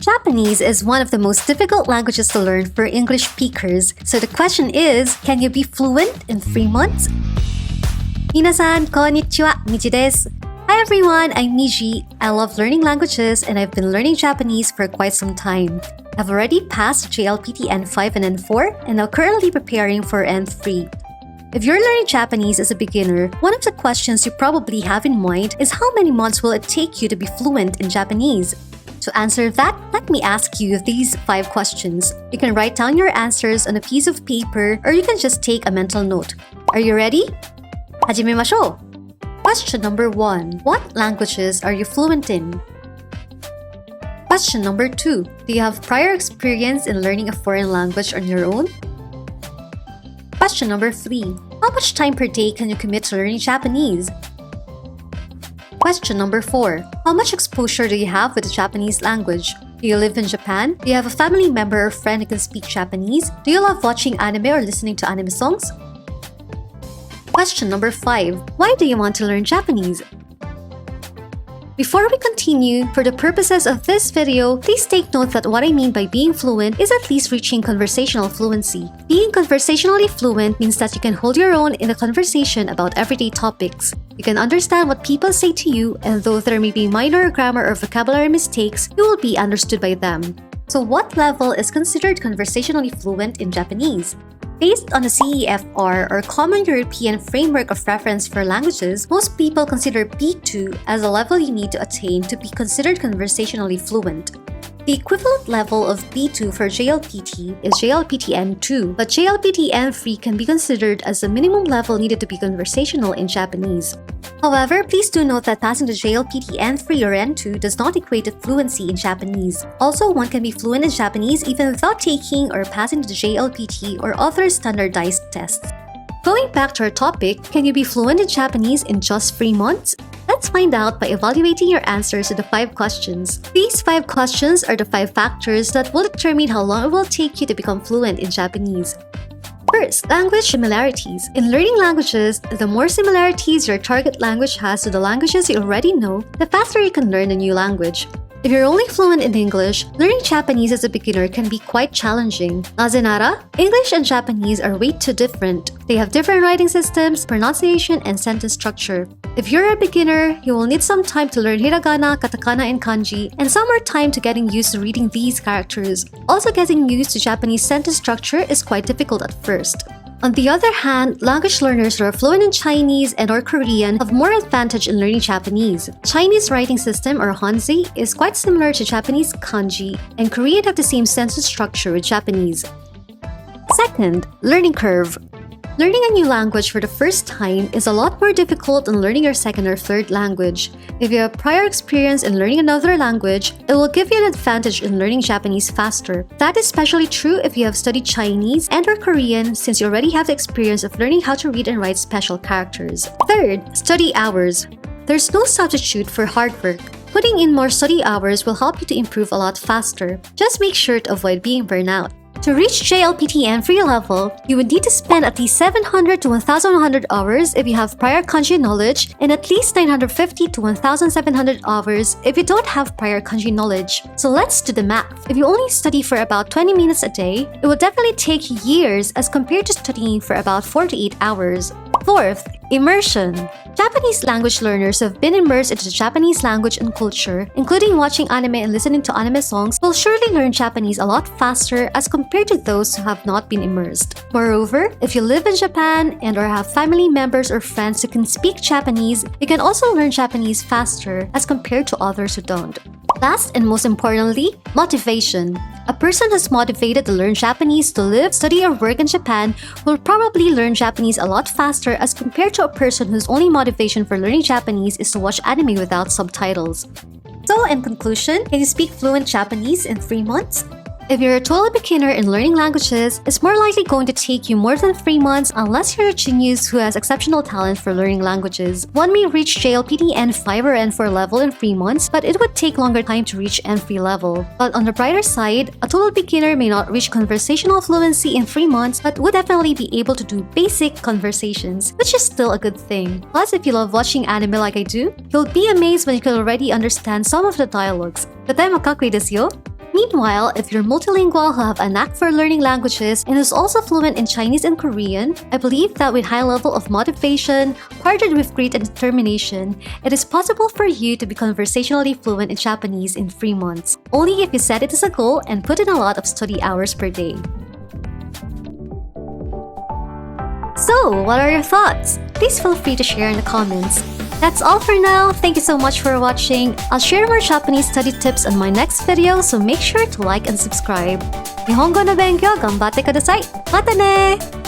Japanese is one of the most difficult languages to learn for English speakers. So the question is, can you be fluent in 3 months? 皆さん、こんにちは、Miejieです。Hi everyone, I'm Miejie. I love learning languages and I've been learning Japanese for quite some time. I've already passed JLPT N5 and N4 and now currently preparing for N3. If you're learning Japanese as a beginner, one of the questions you probably have in mind is how many months will it take you to be fluent in Japanese? To answer that, let me ask you these 5 questions. You can write down your answers on a piece of paper or you can just take a mental note. Are you ready? 始めましょう! Question number 1. What languages are you fluent in? Question number 2. Do you have prior experience in learning a foreign language on your own? Question number 3. How much time per day can you commit to learning Japanese? Question number 4. How much exposure do you have with the Japanese language? Do you live in Japan? Do you have a family member or friend who can speak Japanese? Do you love watching anime or listening to anime songs? Question number 5. Why do you want to learn Japanese? Before we continue, for the purposes of this video, please take note that what I mean by being fluent is at least reaching conversational fluency. Being conversationally fluent means that you can hold your own in a conversation about everyday topics. You can understand what people say to you, and though there may be minor grammar or vocabulary mistakes, you will be understood by them. So what level is considered conversationally fluent in Japanese? Based on the CEFR, or Common European Framework of Reference for Languages, most people consider B2 as a level you need to attain to be considered conversationally fluent. The equivalent level of B2 for JLPT is JLPT N2, but JLPT N3 can be considered as the minimum level needed to be conversational in Japanese. However, please do note that passing the JLPT N3 or N2 does not equate to fluency in Japanese. Also, one can be fluent in Japanese even without taking or passing the JLPT or other standardized tests. Going back to our topic, can you be fluent in Japanese in just 3 months? Let's find out by evaluating your answers to the 5 questions. These 5 questions are the 5 factors that will determine how long it will take you to become fluent in Japanese. First, language similarities. In learning languages, the more similarities your target language has to the languages you already know, the faster you can learn a new language. If you're only fluent in English, learning Japanese as a beginner can be quite challenging. なぜなら, English and Japanese are way too different. They have different writing systems, pronunciation, and sentence structure. If you're a beginner, you will need some time to learn hiragana, katakana, and kanji, and some more time to getting used to reading these characters. Also, getting used to Japanese sentence structure is quite difficult at first. On the other hand, language learners who are fluent in Chinese and or Korean have more advantage in learning Japanese. Chinese writing system or Hanzi is quite similar to Japanese kanji, and Korean have the same sentence structure with Japanese. Second, learning curve. Learning a new language for the first time is a lot more difficult than learning your second or third language. If you have prior experience in learning another language, it will give you an advantage in learning Japanese faster. That is especially true if you have studied Chinese and or Korean, since you already have the experience of learning how to read and write special characters. Third, study hours. There's no substitute for hard work. Putting in more study hours will help you to improve a lot faster. Just make sure to avoid being burnout. To reach JLPT N3 level, you would need to spend at least 700 to 1,100 hours if you have prior kanji knowledge and at least 950 to 1,700 hours if you don't have prior kanji knowledge. So let's do the math. If you only study for about 20 minutes a day, it will definitely take years as compared to studying for about 4 to 8 hours. Fourth, immersion. Japanese language learners who have been immersed into the Japanese language and culture, including watching anime and listening to anime songs, will surely learn Japanese a lot faster as compared to those who have not been immersed. Moreover, if you live in Japan and or have family members or friends who can speak Japanese, you can also learn Japanese faster as compared to others who don't. Last and most importantly, motivation. A person who's motivated to learn Japanese to live, study, or work in Japan will probably learn Japanese a lot faster as compared to a person whose only motivation for learning Japanese is to watch anime without subtitles. So, in conclusion, can you speak fluent Japanese in 3 months? If you're a total beginner in learning languages, it's more likely going to take you more than 3 months unless you're a genius who has exceptional talent for learning languages. One may reach JLPT N5 or N4 level in 3 months, but it would take longer time to reach N3 level. But on the brighter side, a total beginner may not reach conversational fluency in 3 months, but would definitely be able to do basic conversations, which is still a good thing. Plus, if you love watching anime like I do, you'll be amazed when you can already understand some of the dialogues. 答えもかっこいいですよ。Meanwhile, if you're multilingual who have a knack for learning languages and is also fluent in Chinese and Korean, I believe that with high level of motivation, partnered with great determination, it is possible for you to be conversationally fluent in Japanese in 3 months, only if you set it as a goal and put in a lot of study hours per day. So, what are your thoughts? Please feel free to share in the comments. That's all for now. Thank you so much for watching. I'll share more Japanese study tips on my next video, so make sure to like and subscribe. 日本語の勉強頑張ってください。またね!